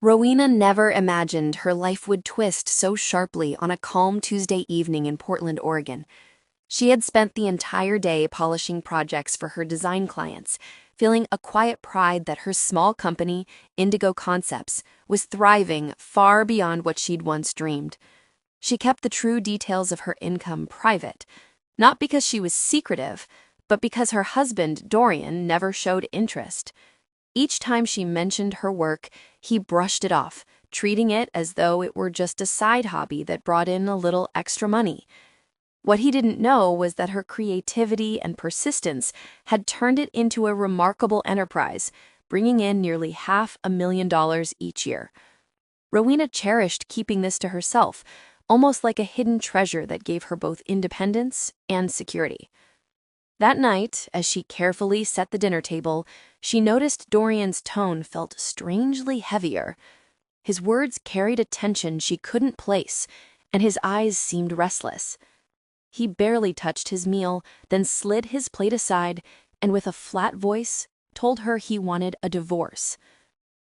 Rowena never imagined her life would twist so sharply on a calm Tuesday evening in Portland, Oregon. She had spent the entire day polishing projects for her design clients, feeling a quiet pride that her small company, Indigo Concepts, was thriving far beyond what she'd once dreamed. She kept the true details of her income private, not because she was secretive, but because her husband, Dorian, never showed interest. Each time she mentioned her work, he brushed it off, treating it as though it were just a side hobby that brought in a little extra money. What he didn't know was that her creativity and persistence had turned it into a remarkable enterprise, bringing in nearly $500,000 each year. Rowena cherished keeping this to herself, almost like a hidden treasure that gave her both independence and security. That night, as she carefully set the dinner table, she noticed Dorian's tone felt strangely heavier. His words carried a tension she couldn't place, and his eyes seemed restless. He barely touched his meal, then slid his plate aside, and with a flat voice, told her he wanted a divorce.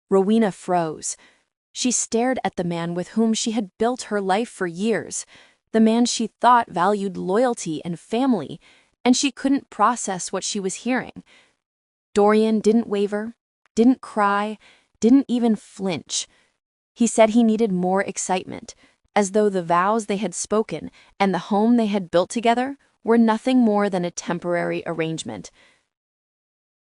Rowena froze. She stared at the man with whom she had built her life for years, the man she thought valued loyalty and family, and she couldn't process what she was hearing. Dorian didn't waver, didn't cry, didn't even flinch. He said he needed more excitement, as though the vows they had spoken and the home they had built together were nothing more than a temporary arrangement.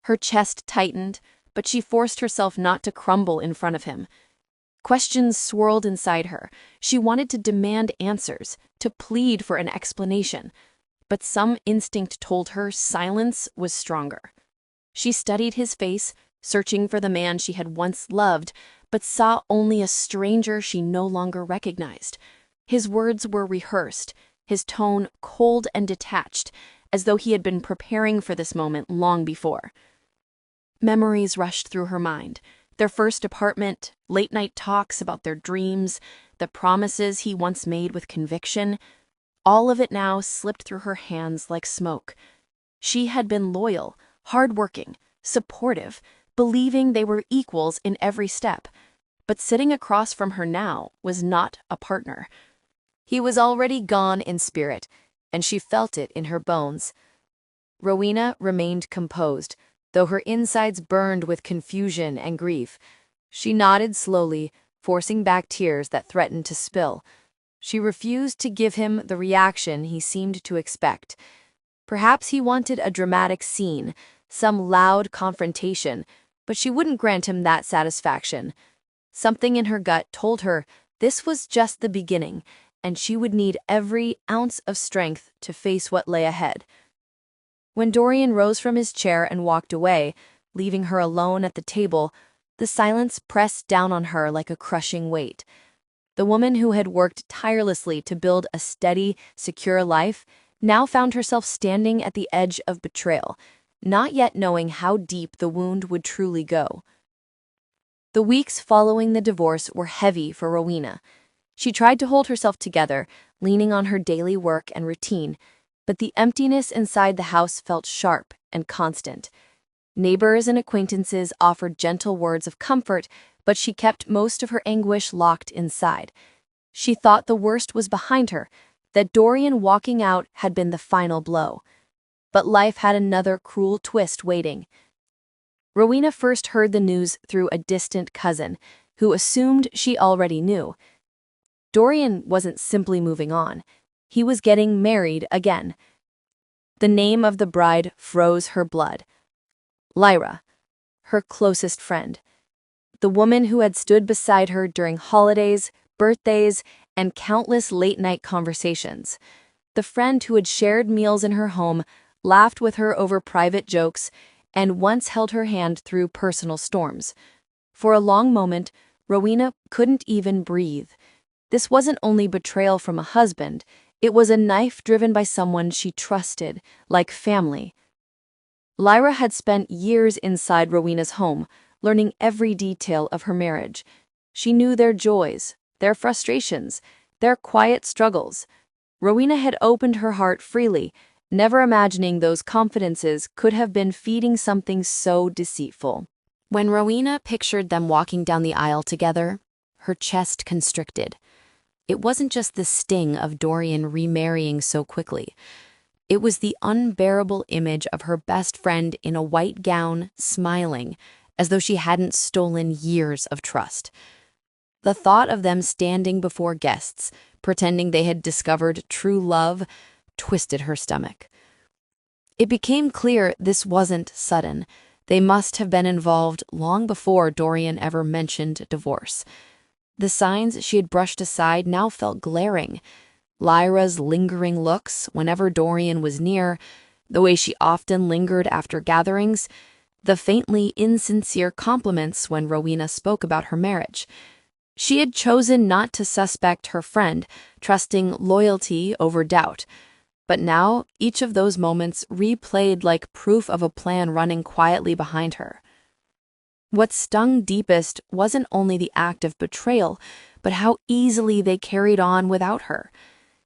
Her chest tightened, but she forced herself not to crumble in front of him. Questions swirled inside her. She wanted to demand answers, to plead for an explanation, but some instinct told her silence was stronger. She studied his face, searching for the man she had once loved, but saw only a stranger she no longer recognized. His words were rehearsed, his tone cold and detached, as though he had been preparing for this moment long before. Memories rushed through her mind. Their first apartment, late-night talks about their dreams, the promises he once made with conviction. All of it now slipped through her hands like smoke. She had been loyal, hardworking, supportive, believing they were equals in every step. But sitting across from her now was not a partner. He was already gone in spirit, and she felt it in her bones. Rowena remained composed, though her insides burned with confusion and grief. She nodded slowly, forcing back tears that threatened to spill. She refused to give him the reaction he seemed to expect. Perhaps he wanted a dramatic scene, some loud confrontation, but she wouldn't grant him that satisfaction. Something in her gut told her this was just the beginning, and she would need every ounce of strength to face what lay ahead. When Dorian rose from his chair and walked away, leaving her alone at the table, the silence pressed down on her like a crushing weight. The woman who had worked tirelessly to build a steady, secure life now found herself standing at the edge of betrayal, not yet knowing how deep the wound would truly go. The weeks following the divorce were heavy for Rowena. She tried to hold herself together, leaning on her daily work and routine, but the emptiness inside the house felt sharp and constant. Neighbors and acquaintances offered gentle words of comfort, but she kept most of her anguish locked inside. She thought the worst was behind her, that Dorian walking out had been the final blow. But life had another cruel twist waiting. Rowena first heard the news through a distant cousin, who assumed she already knew. Dorian wasn't simply moving on. He was getting married again. The name of the bride froze her blood. Lyra, her closest friend. The woman who had stood beside her during holidays, birthdays, and countless late-night conversations. The friend who had shared meals in her home, laughed with her over private jokes, and once held her hand through personal storms. For a long moment, Rowena couldn't even breathe. This wasn't only betrayal from a husband, it was a knife driven by someone she trusted, like family. Lyra had spent years inside Rowena's home, learning every detail of her marriage. She knew their joys, their frustrations, their quiet struggles. Rowena had opened her heart freely, never imagining those confidences could have been feeding something so deceitful. When Rowena pictured them walking down the aisle together, her chest constricted. It wasn't just the sting of Dorian remarrying so quickly. It was the unbearable image of her best friend in a white gown, smiling, as though she hadn't stolen years of trust. The thought of them standing before guests, pretending they had discovered true love, twisted her stomach. It became clear this wasn't sudden. They must have been involved long before Dorian ever mentioned divorce. The signs she had brushed aside now felt glaring. Lyra's lingering looks whenever Dorian was near, the way she often lingered after gatherings, the faintly insincere compliments when Rowena spoke about her marriage. She had chosen not to suspect her friend, trusting loyalty over doubt. But now, each of those moments replayed like proof of a plan running quietly behind her. What stung deepest wasn't only the act of betrayal, but how easily they carried on without her.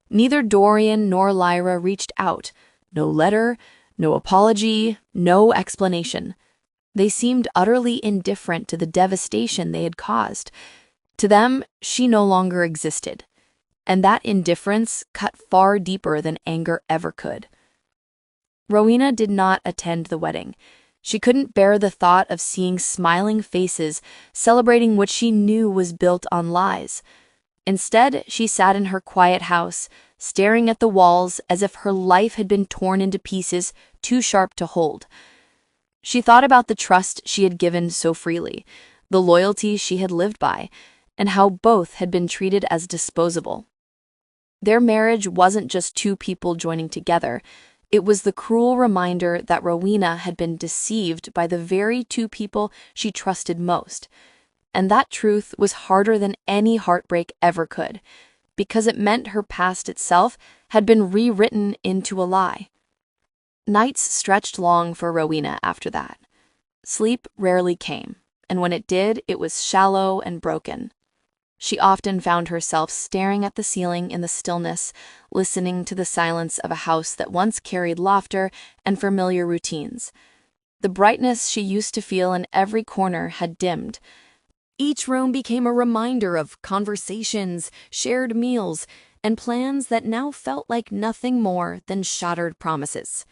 Neither Dorian nor Lyra reached out. No letter, no apology, no explanation. They seemed utterly indifferent to the devastation they had caused. To them, she no longer existed. And that indifference cut far deeper than anger ever could. Rowena did not attend the wedding. She couldn't bear the thought of seeing smiling faces celebrating what she knew was built on lies. Instead, she sat in her quiet house, staring at the walls as if her life had been torn into pieces too sharp to hold. She thought about the trust she had given so freely, the loyalty she had lived by, and how both had been treated as disposable. Their marriage wasn't just two people joining together. It was the cruel reminder that Rowena had been deceived by the very two people she trusted most. And that truth was harder than any heartbreak ever could, because it meant her past itself had been rewritten into a lie. Nights stretched long for Rowena after that. Sleep rarely came, and when it did, it was shallow and broken. She often found herself staring at the ceiling in the stillness, listening to the silence of a house that once carried laughter and familiar routines. The brightness she used to feel in every corner had dimmed. Each room became a reminder of conversations, shared meals, and plans that now felt like nothing more than shattered promises.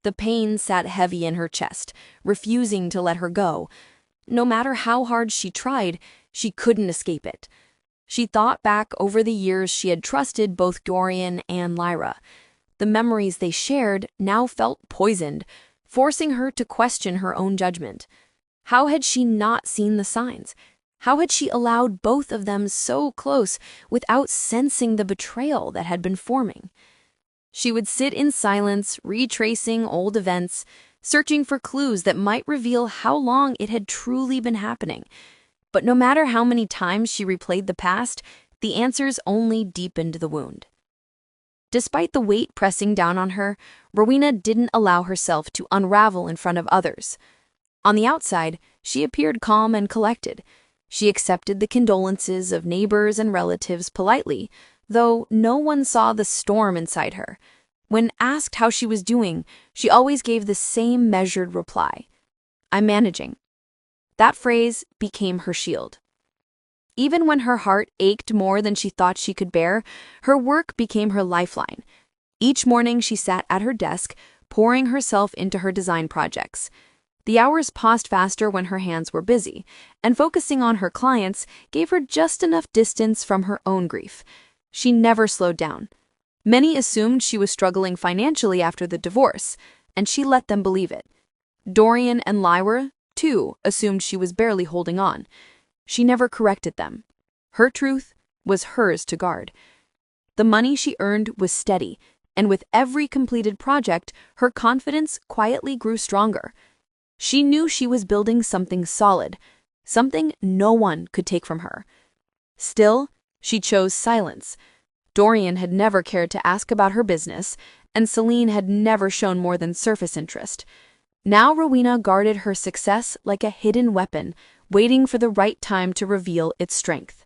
The pain sat heavy in her chest, refusing to let her go. No matter how hard she tried, she couldn't escape it. She thought back over the years she had trusted both Dorian and Lyra. The memories they shared now felt poisoned, forcing her to question her own judgment. How had she not seen the signs? How had she allowed both of them so close without sensing the betrayal that had been forming? She would sit in silence, retracing old events, searching for clues that might reveal how long it had truly been happening. But no matter how many times she replayed the past, the answers only deepened the wound. Despite the weight pressing down on her, Rowena didn't allow herself to unravel in front of others. On the outside, she appeared calm and collected. She accepted the condolences of neighbors and relatives politely, though no one saw the storm inside her. When asked how she was doing, she always gave the same measured reply: "I'm managing." That phrase became her shield. Even when her heart ached more than she thought she could bear, her work became her lifeline. Each morning she sat at her desk, pouring herself into her design projects. The hours passed faster when her hands were busy, and focusing on her clients gave her just enough distance from her own grief. She never slowed down. Many assumed she was struggling financially after the divorce, and she let them believe it. Dorian and Lyra, too, assumed she was barely holding on. She never corrected them. Her truth was hers to guard. The money she earned was steady, and with every completed project, her confidence quietly grew stronger. She knew she was building something solid, something no one could take from her. Still, she chose silence. Dorian had never cared to ask about her business, and Selena had never shown more than surface interest. Now Rowena guarded her success like a hidden weapon, waiting for the right time to reveal its strength.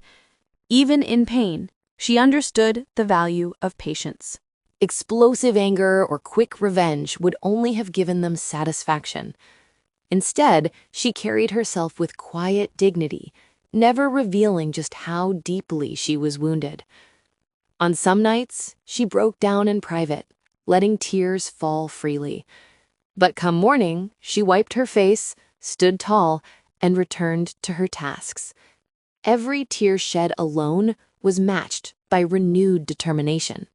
Even in pain, she understood the value of patience. Explosive anger or quick revenge would only have given them satisfaction. Instead, she carried herself with quiet dignity, never revealing just how deeply she was wounded. On some nights, she broke down in private, letting tears fall freely. But come morning, she wiped her face, stood tall, and returned to her tasks. Every tear shed alone was matched by renewed determination.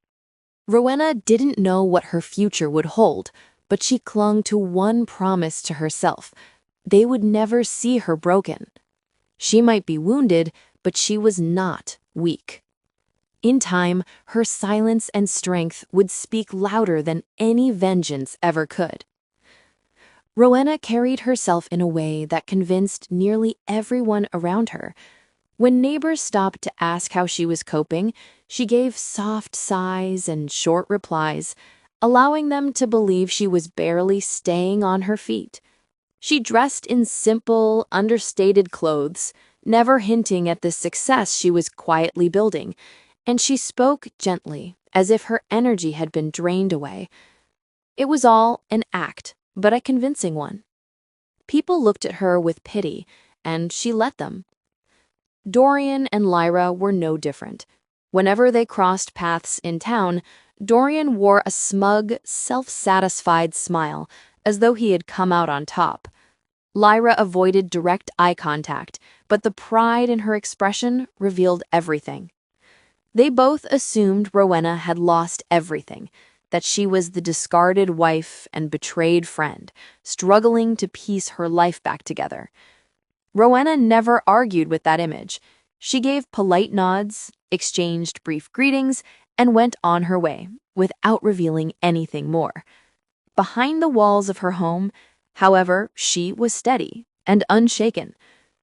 Rowena didn't know what her future would hold, but she clung to one promise to herself: they would never see her broken. She might be wounded, but she was not weak. In time, her silence and strength would speak louder than any vengeance ever could. Rowena carried herself in a way that convinced nearly everyone around her. When neighbors stopped to ask how she was coping, she gave soft sighs and short replies, allowing them to believe she was barely staying on her feet. She dressed in simple, understated clothes, never hinting at the success she was quietly building, and she spoke gently, as if her energy had been drained away. It was all an act, but a convincing one. People looked at her with pity, and she let them. Dorian and Lyra were no different. Whenever they crossed paths in town, Dorian wore a smug, self-satisfied smile, as though he had come out on top. Lyra avoided direct eye contact, but the pride in her expression revealed everything. They both assumed Rowena had lost everything, that she was the discarded wife and betrayed friend, struggling to piece her life back together. Rowena never argued with that image. She gave polite nods, exchanged brief greetings, and went on her way, without revealing anything more. Behind the walls of her home, however, she was steady and unshaken.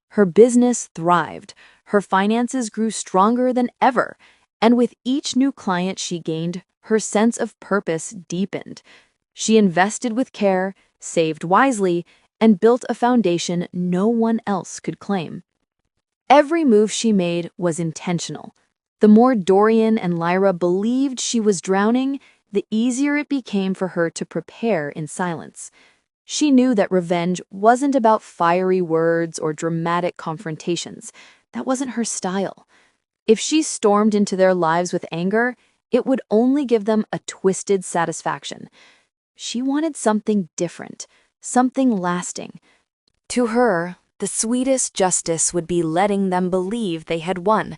Her business thrived, her finances grew stronger than ever, and with each new client she gained, her sense of purpose deepened. She invested with care, saved wisely, and built a foundation no one else could claim. Every move she made was intentional. The more Dorian and Lyra believed she was drowning, the easier it became for her to prepare in silence. She knew that revenge wasn't about fiery words or dramatic confrontations. That wasn't her style. If she stormed into their lives with anger, it would only give them a twisted satisfaction. She wanted something different, something lasting. To her, the sweetest justice would be letting them believe they had won,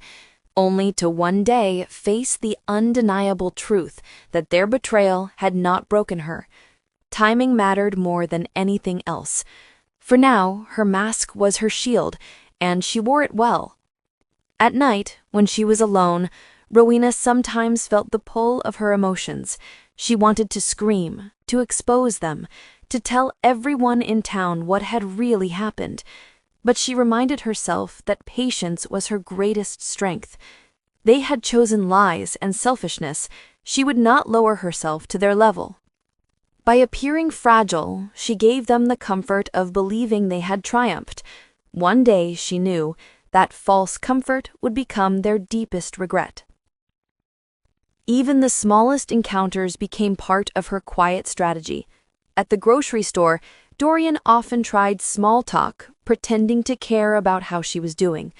only to one day face the undeniable truth that their betrayal had not broken her. Timing mattered more than anything else. For now, her mask was her shield, and she wore it well. At night, when she was alone, Rowena sometimes felt the pull of her emotions. She wanted to scream, to expose them, to tell everyone in town what had really happened. But she reminded herself that patience was her greatest strength. They had chosen lies and selfishness. She would not lower herself to their level. By appearing fragile, she gave them the comfort of believing they had triumphed. One day, she knew, that false comfort would become their deepest regret. Even the smallest encounters became part of her quiet strategy. At the grocery store, Dorian often tried small talk, pretending to care about how she was doing.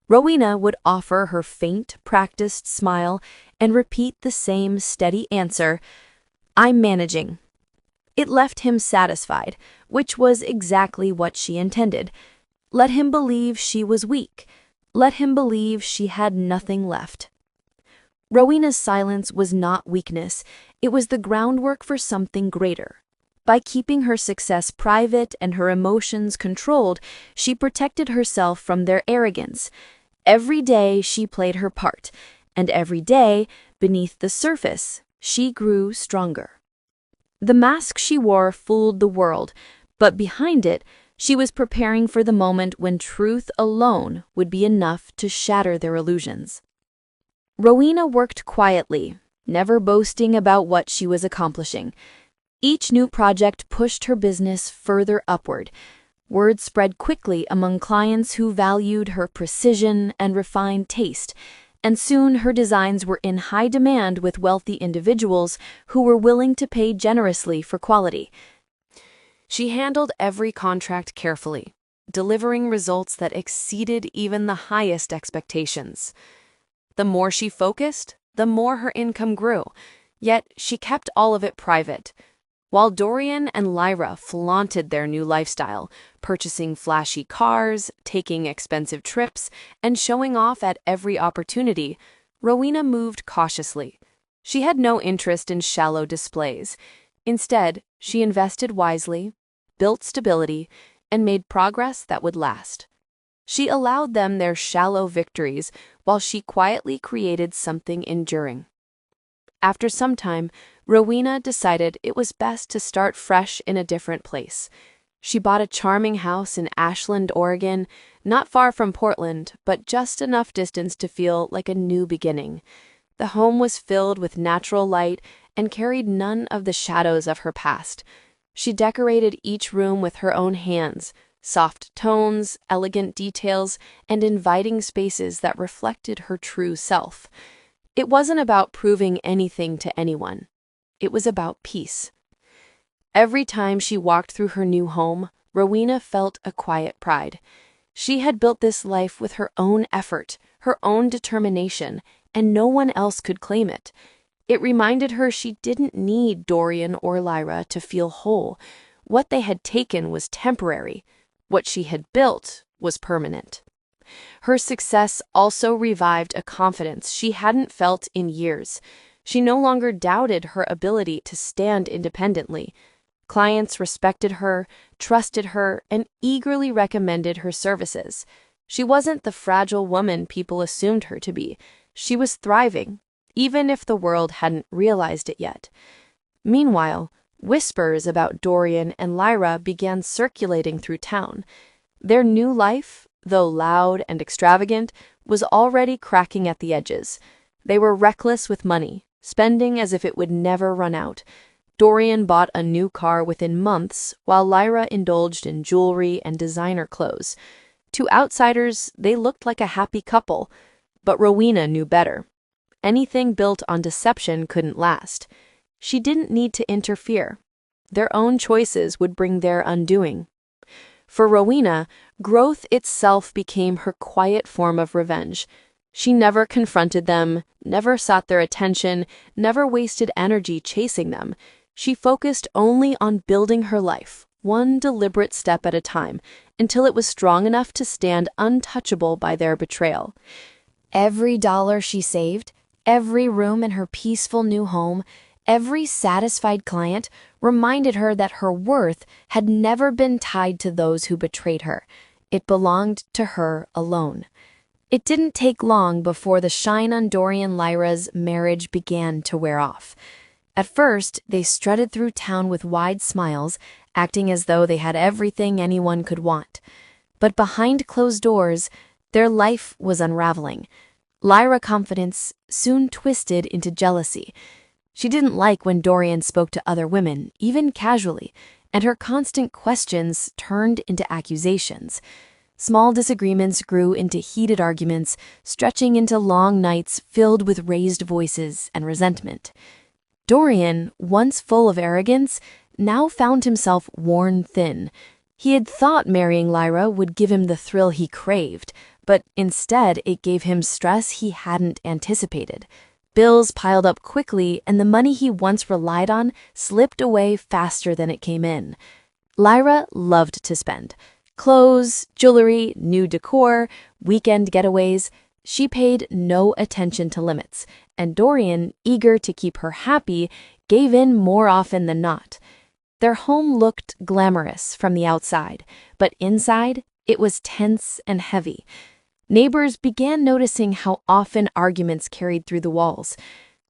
Rowena would offer her faint, practiced smile and repeat the same steady answer, "I'm managing." It left him satisfied, which was exactly what she intended. Let him believe she was weak. Let him believe she had nothing left. Rowena's silence was not weakness. It was the groundwork for something greater. By keeping her success private and her emotions controlled, she protected herself from their arrogance. Every day she played her part, and every day, beneath the surface, she grew stronger. The mask she wore fooled the world, but behind it, she was preparing for the moment when truth alone would be enough to shatter their illusions. Rowena worked quietly, never boasting about what she was accomplishing. Each new project pushed her business further upward. Word spread quickly among clients who valued her precision and refined taste, and soon her designs were in high demand with wealthy individuals who were willing to pay generously for quality. She handled every contract carefully, delivering results that exceeded even the highest expectations. The more she focused, the more her income grew, yet she kept all of it private. While Dorian and Lyra flaunted their new lifestyle, purchasing flashy cars, taking expensive trips, and showing off at every opportunity, Rowena moved cautiously. She had no interest in shallow displays. Instead, she invested wisely, built stability, and made progress that would last. She allowed them their shallow victories while she quietly created something enduring. After some time, Rowena decided it was best to start fresh in a different place. She bought a charming house in Ashland, Oregon, not far from Portland, but just enough distance to feel like a new beginning. The home was filled with natural light and carried none of the shadows of her past. She decorated each room with her own hands, soft tones, elegant details, and inviting spaces that reflected her true self. It wasn't about proving anything to anyone. It was about peace. Every time she walked through her new home, Rowena felt a quiet pride. She had built this life with her own effort, her own determination, and no one else could claim it. It reminded her she didn't need Dorian or Lyra to feel whole. What they had taken was temporary. What she had built was permanent. Her success also revived a confidence she hadn't felt in years. She no longer doubted her ability to stand independently. Clients respected her, trusted her, and eagerly recommended her services. She wasn't the fragile woman people assumed her to be. She was thriving, even if the world hadn't realized it yet. Meanwhile, whispers about Dorian and Lyra began circulating through town. Their new life, though loud and extravagant, was already cracking at the edges. They were reckless with money, spending as if it would never run out. Dorian bought a new car within months, while Lyra indulged in jewelry and designer clothes. To outsiders, they looked like a happy couple, but Rowena knew better. Anything built on deception couldn't last. She didn't need to interfere. Their own choices would bring their undoing. For Rowena, growth itself became her quiet form of revenge. She never confronted them, never sought their attention, never wasted energy chasing them. She focused only on building her life, one deliberate step at a time, until it was strong enough to stand untouchable by their betrayal. Every dollar she saved, every room in her peaceful new home, every satisfied client reminded her that her worth had never been tied to those who betrayed her. It belonged to her alone. It didn't take long before the shine on Dorian Lyra's marriage began to wear off. At first, they strutted through town with wide smiles, acting as though they had everything anyone could want. But behind closed doors, their life was unraveling. Lyra's confidence soon twisted into jealousy. She didn't like when Dorian spoke to other women, even casually, and her constant questions turned into accusations. Small disagreements grew into heated arguments, stretching into long nights filled with raised voices and resentment. Dorian, once full of arrogance, now found himself worn thin. He had thought marrying Lyra would give him the thrill he craved, but instead it gave him stress he hadn't anticipated. Bills piled up quickly, and the money he once relied on slipped away faster than it came in. Lyra loved to spend. Clothes, jewelry, new decor, weekend getaways. She paid no attention to limits, and Dorian, eager to keep her happy, gave in more often than not. Their home looked glamorous from the outside, but inside, it was tense and heavy. Neighbors began noticing how often arguments carried through the walls.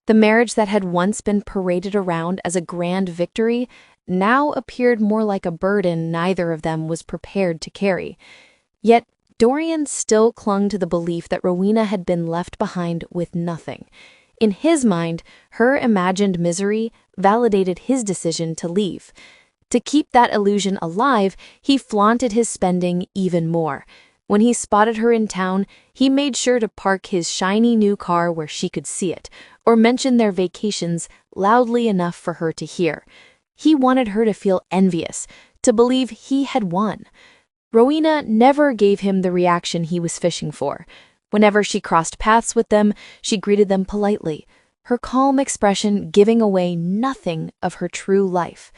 The marriage that had once been paraded around as a grand victory now appeared more like a burden neither of them was prepared to carry. Yet Dorian still clung to the belief that Rowena had been left behind with nothing. In his mind, her imagined misery validated his decision to leave. To keep that illusion alive, he flaunted his spending even more. When he spotted her in town, he made sure to park his shiny new car where she could see it, or mention their vacations loudly enough for her to hear. He wanted her to feel envious, to believe he had won. Rowena never gave him the reaction he was fishing for. Whenever she crossed paths with them, she greeted them politely, her calm expression giving away nothing of her true life.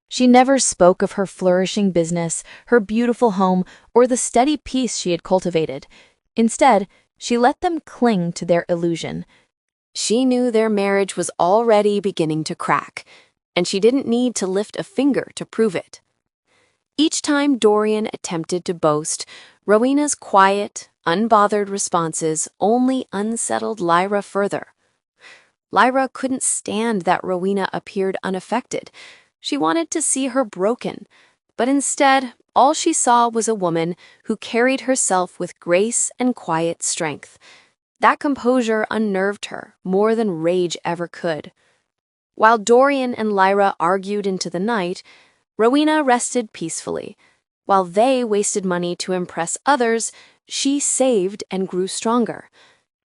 She never spoke of her flourishing business, her beautiful home, or the steady peace she had cultivated. Instead, she let them cling to their illusion. She knew their marriage was already beginning to crack, and she didn't need to lift a finger to prove it. Each time Dorian attempted to boast, Rowena's quiet, unbothered responses only unsettled Lyra further. Lyra couldn't stand that Rowena appeared unaffected. She wanted to see her broken, but instead, all she saw was a woman who carried herself with grace and quiet strength. That composure unnerved her more than rage ever could. While Dorian and Lyra argued into the night, Rowena rested peacefully. While they wasted money to impress others, she saved and grew stronger.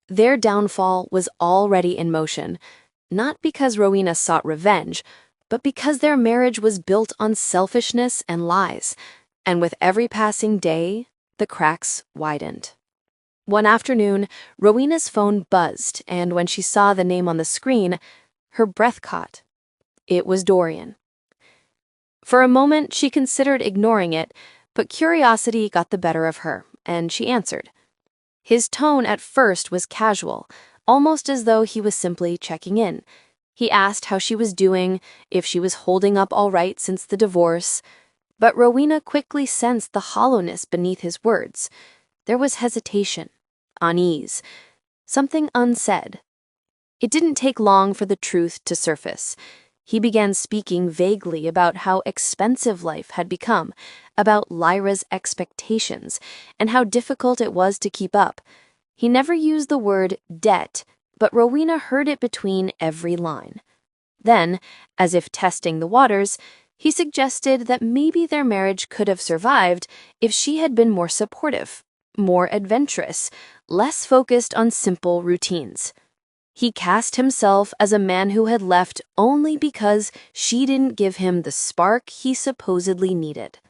Their downfall was already in motion, not because Rowena sought revenge, but because their marriage was built on selfishness and lies, and with every passing day, the cracks widened. One afternoon, Rowena's phone buzzed, and when she saw the name on the screen, her breath caught. It was Dorian. For a moment, she considered ignoring it, but curiosity got the better of her, and she answered. His tone at first was casual, almost as though he was simply checking in. He asked how she was doing, if she was holding up all right since the divorce. But Rowena quickly sensed the hollowness beneath his words. There was hesitation, unease, something unsaid. It didn't take long for the truth to surface. He began speaking vaguely about how expensive life had become, about Lyra's expectations, and how difficult it was to keep up. He never used the word debt, but Rowena heard it between every line. Then, as if testing the waters, he suggested that maybe their marriage could have survived if she had been more supportive, more adventurous, less focused on simple routines. He cast himself as a man who had left only because she didn't give him the spark he supposedly needed.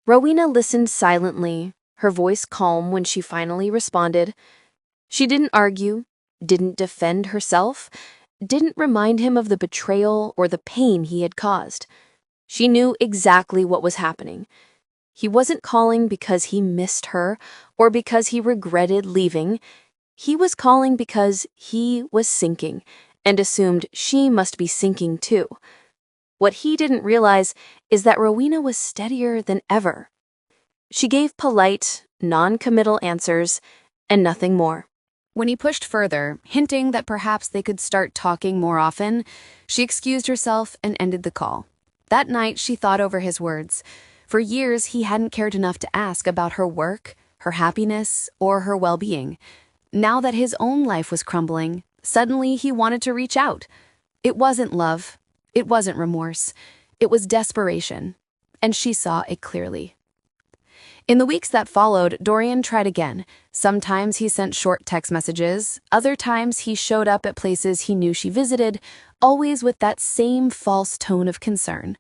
Rowena listened silently, her voice calm when she finally responded. She didn't argue, didn't defend herself, didn't remind him of the betrayal or the pain he had caused. She knew exactly what was happening. He wasn't calling because he missed her or because he regretted leaving. He was calling because he was sinking and assumed she must be sinking too. What he didn't realize is that Rowena was steadier than ever. She gave polite, non-committal answers and nothing more. When he pushed further, hinting that perhaps they could start talking more often, she excused herself and ended the call. That night, she thought over his words. For years, he hadn't cared enough to ask about her work, her happiness, or her well-being. Now that his own life was crumbling, suddenly he wanted to reach out. It wasn't love. It wasn't remorse. It was desperation. And she saw it clearly. In the weeks that followed, Dorian tried again. Sometimes he sent short text messages. Other times he showed up at places he knew she visited, always with that same false tone of concern.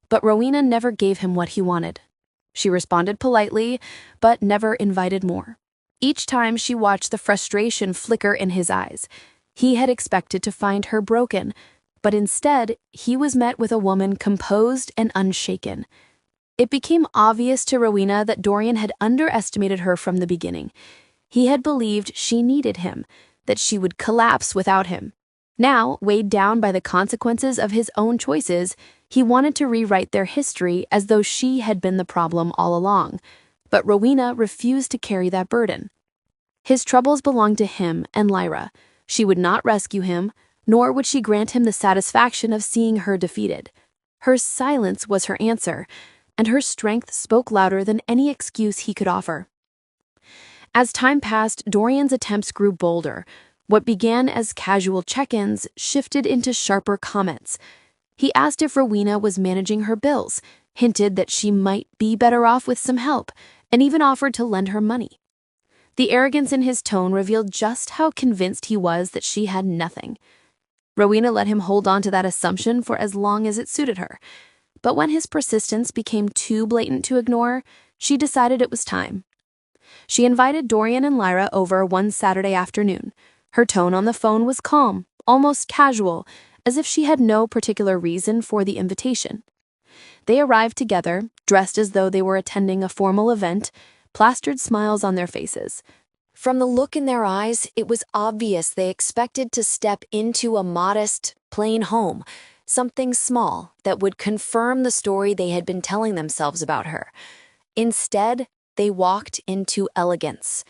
But Rowena never gave him what he wanted. She responded politely, but never invited more. Each time she watched the frustration flicker in his eyes. He had expected to find her broken, but instead, he was met with a woman composed and unshaken. It became obvious to Rowena that Dorian had underestimated her from the beginning. He had believed she needed him, that she would collapse without him. Now, weighed down by the consequences of his own choices, he wanted to rewrite their history as though she had been the problem all along. But Rowena refused to carry that burden. His troubles belonged to him and Lyra. She would not rescue him, nor would she grant him the satisfaction of seeing her defeated. Her silence was her answer, and her strength spoke louder than any excuse he could offer. As time passed, Dorian's attempts grew bolder. What began as casual check-ins shifted into sharper comments. He asked if Rowena was managing her bills, hinted that she might be better off with some help, and even offered to lend her money. The arrogance in his tone revealed just how convinced he was that she had nothing. Rowena let him hold on to that assumption for as long as it suited her. But when his persistence became too blatant to ignore, she decided it was time. She invited Dorian and Lyra over one Saturday afternoon. Her tone on the phone was calm, almost casual, as if she had no particular reason for the invitation. They arrived together, dressed as though they were attending a formal event, plastered smiles on their faces. From the look in their eyes, it was obvious they expected to step into a modest, plain home, something small that would confirm the story they had been telling themselves about her. Instead, they walked into elegance.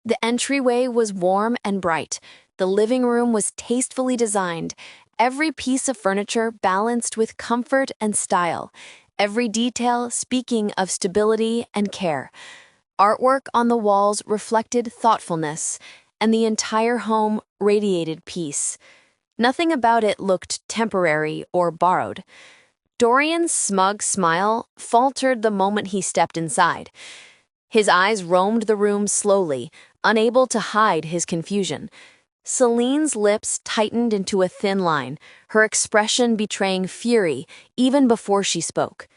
The entryway was warm and bright. The living room was tastefully designed, every piece of furniture balanced with comfort and style, every detail speaking of stability and care. Artwork on the walls reflected thoughtfulness, and the entire home radiated peace. Nothing about it looked temporary or borrowed. Dorian's smug smile faltered the moment he stepped inside. His eyes roamed the room slowly, unable to hide his confusion. Celine's lips tightened into a thin line, her expression betraying fury even before she spoke.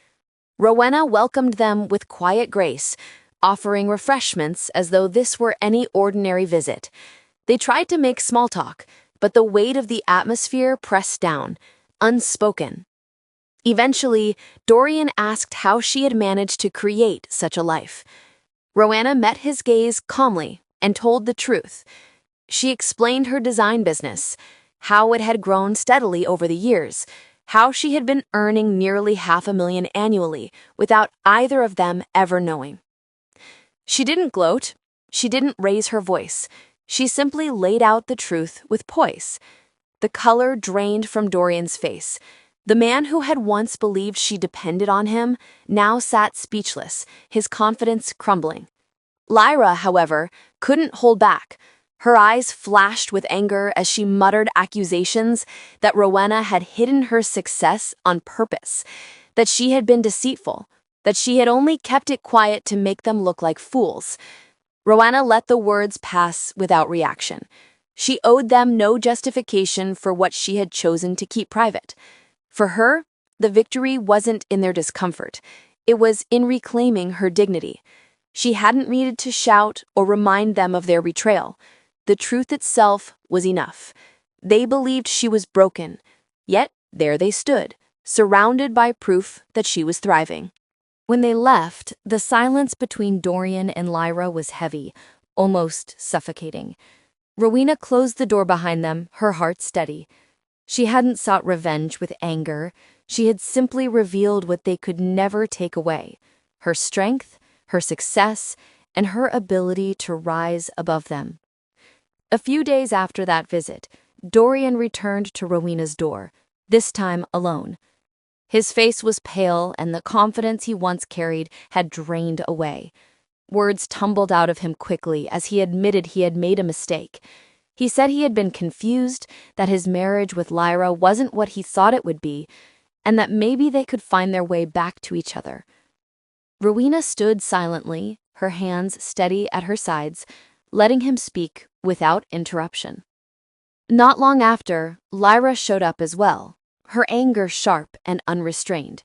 Rowena welcomed them with quiet grace, offering refreshments as though this were any ordinary visit. They tried to make small talk, but the weight of the atmosphere pressed down, unspoken. Eventually, Dorian asked how she had managed to create such a life. Rowena met his gaze calmly and told the truth. She explained her design business, how it had grown steadily over the years, how she had been earning nearly $500,000 annually without either of them ever knowing. She didn't gloat. She didn't raise her voice. She simply laid out the truth with poise. The color drained from Dorian's face. The man who had once believed she depended on him now sat speechless, his confidence crumbling. Lyra, however, couldn't hold back. Her eyes flashed with anger as she muttered accusations that Rowena had hidden her success on purpose, that she had been deceitful, that she had only kept it quiet to make them look like fools. Rowena let the words pass without reaction. She owed them no justification for what she had chosen to keep private. For her, the victory wasn't in their discomfort. It was in reclaiming her dignity. She hadn't needed to shout or remind them of their betrayal. The truth itself was enough. They believed she was broken, yet there they stood, surrounded by proof that she was thriving. When they left, the silence between Dorian and Lyra was heavy, almost suffocating. Rowena closed the door behind them, her heart steady. She hadn't sought revenge with anger. She had simply revealed what they could never take away: her strength, her success, and her ability to rise above them. A few days after that visit, Dorian returned to Rowena's door, this time alone. His face was pale, and the confidence he once carried had drained away. Words tumbled out of him quickly as he admitted he had made a mistake. He said he had been confused, that his marriage with Lyra wasn't what he thought it would be, and that maybe they could find their way back to each other. Rowena stood silently, her hands steady at her sides, letting him speak without interruption. Not long after, Lyra showed up as well, her anger sharp and unrestrained.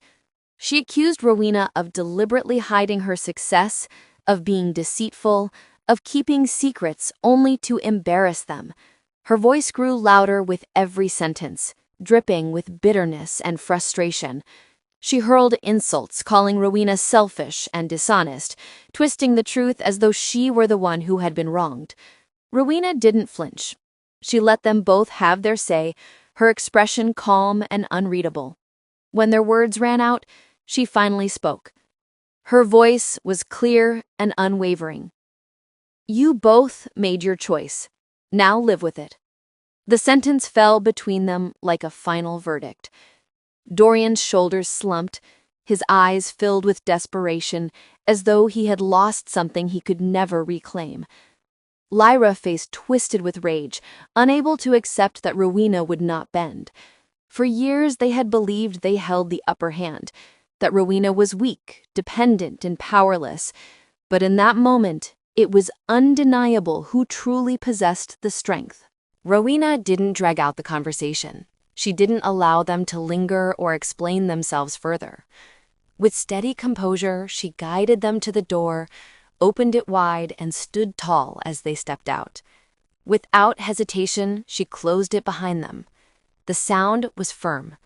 She accused Rowena of deliberately hiding her success, of being deceitful, of keeping secrets only to embarrass them. Her voice grew louder with every sentence, dripping with bitterness and frustration. She hurled insults, calling Rowena selfish and dishonest, twisting the truth as though she were the one who had been wronged. Rowena didn't flinch. She let them both have their say, her expression calm and unreadable. When their words ran out, she finally spoke. Her voice was clear and unwavering. "You both made your choice. Now live with it." The sentence fell between them like a final verdict. Dorian's shoulders slumped, his eyes filled with desperation, as though he had lost something he could never reclaim. Lyra's face twisted with rage, unable to accept that Rowena would not bend. For years they had believed they held the upper hand, that Rowena was weak, dependent, and powerless. But in that moment, it was undeniable who truly possessed the strength. Rowena didn't drag out the conversation. She didn't allow them to linger or explain themselves further. With steady composure, she guided them to the door, opened it wide, and stood tall as they stepped out. Without hesitation, she closed it behind them. The sound was firm,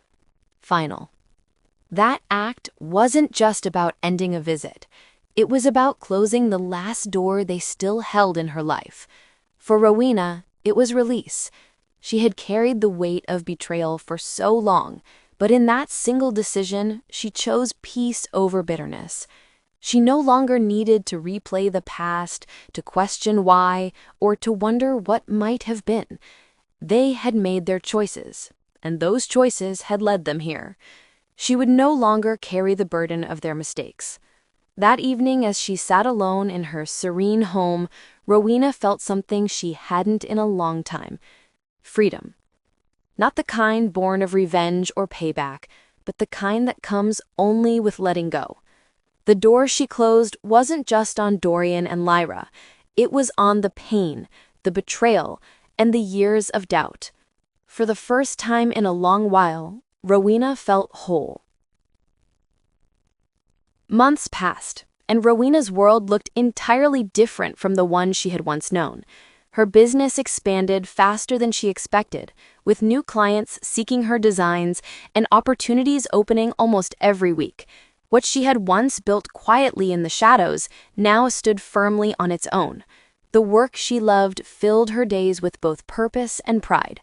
final. That act wasn't just about ending a visit. It was about closing the last door they still held in her life. For Rowena, it was release. She had carried the weight of betrayal for so long, but in that single decision, she chose peace over bitterness. She no longer needed to replay the past, to question why, or to wonder what might have been. They had made their choices, and those choices had led them here. She would no longer carry the burden of their mistakes. That evening, as she sat alone in her serene home, Rowena felt something she hadn't in a long time: freedom. Not the kind born of revenge or payback, but the kind that comes only with letting go. The door she closed wasn't just on Dorian and Lyra. It was on the pain, the betrayal, and the years of doubt. For the first time in a long while, Rowena felt whole. Months passed, and Rowena's world looked entirely different from the one she had once known. Her business expanded faster than she expected, with new clients seeking her designs and opportunities opening almost every week. What she had once built quietly in the shadows now stood firmly on its own. The work she loved filled her days with both purpose and pride.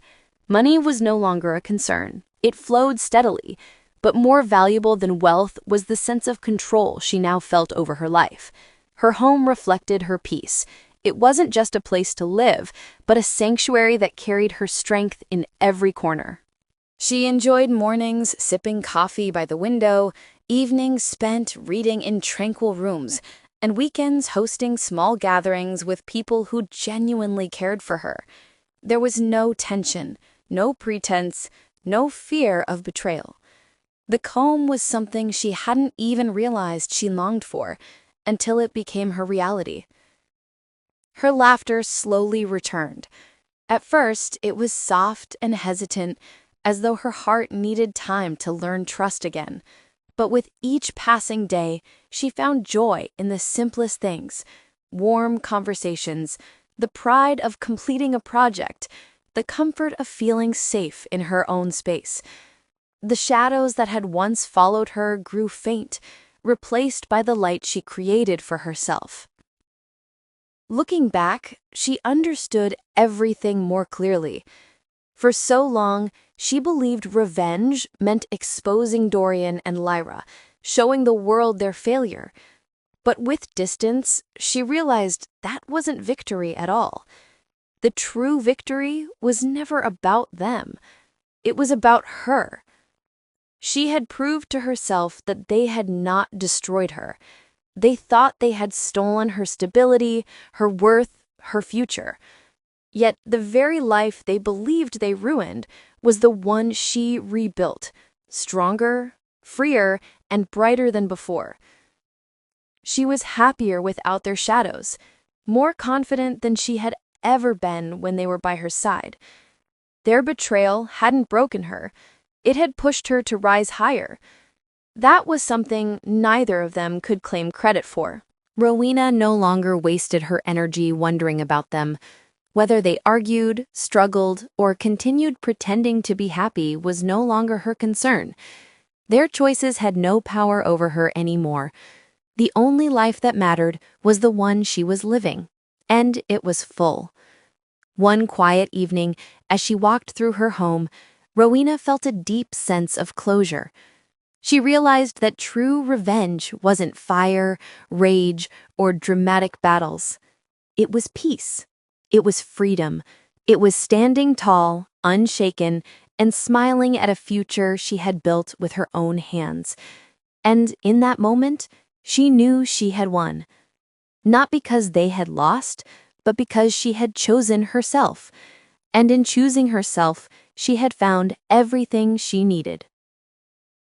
Money was no longer a concern. It flowed steadily, but more valuable than wealth was the sense of control she now felt over her life. Her home reflected her peace. It wasn't just a place to live, but a sanctuary that carried her strength in every corner. She enjoyed mornings sipping coffee by the window, evenings spent reading in tranquil rooms, and weekends hosting small gatherings with people who genuinely cared for her. There was no tension, no pretense, no fear of betrayal. The home was something she hadn't even realized she longed for until it became her reality. Her laughter slowly returned. At first, it was soft and hesitant, as though her heart needed time to learn trust again. But with each passing day, she found joy in the simplest things: warm conversations, the pride of completing a project, the comfort of feeling safe in her own space. The shadows that had once followed her grew faint, replaced by the light she created for herself. Looking back, she understood everything more clearly. For so long, she believed revenge meant exposing Dorian and Lyra, showing the world their failure. But with distance, she realized that wasn't victory at all. The true victory was never about them. It was about her. She had proved to herself that they had not destroyed her. They thought they had stolen her stability, her worth, her future. Yet the very life they believed they ruined was the one she rebuilt, stronger, freer, and brighter than before. She was happier without their shadows, more confident than she had ever been when they were by her side. Their betrayal hadn't broken her. It had pushed her to rise higher. That was something neither of them could claim credit for. Rowena no longer wasted her energy wondering about them. Whether they argued, struggled, or continued pretending to be happy was no longer her concern. Their choices had no power over her anymore. The only life that mattered was the one she was living, and it was full. One quiet evening, as she walked through her home, Rowena felt a deep sense of closure. She realized that true revenge wasn't fire, rage, or dramatic battles. It was peace. It was freedom. It was standing tall, unshaken, and smiling at a future she had built with her own hands. And in that moment, she knew she had won. Not because they had lost, but because she had chosen herself. And in choosing herself, she had found everything she needed.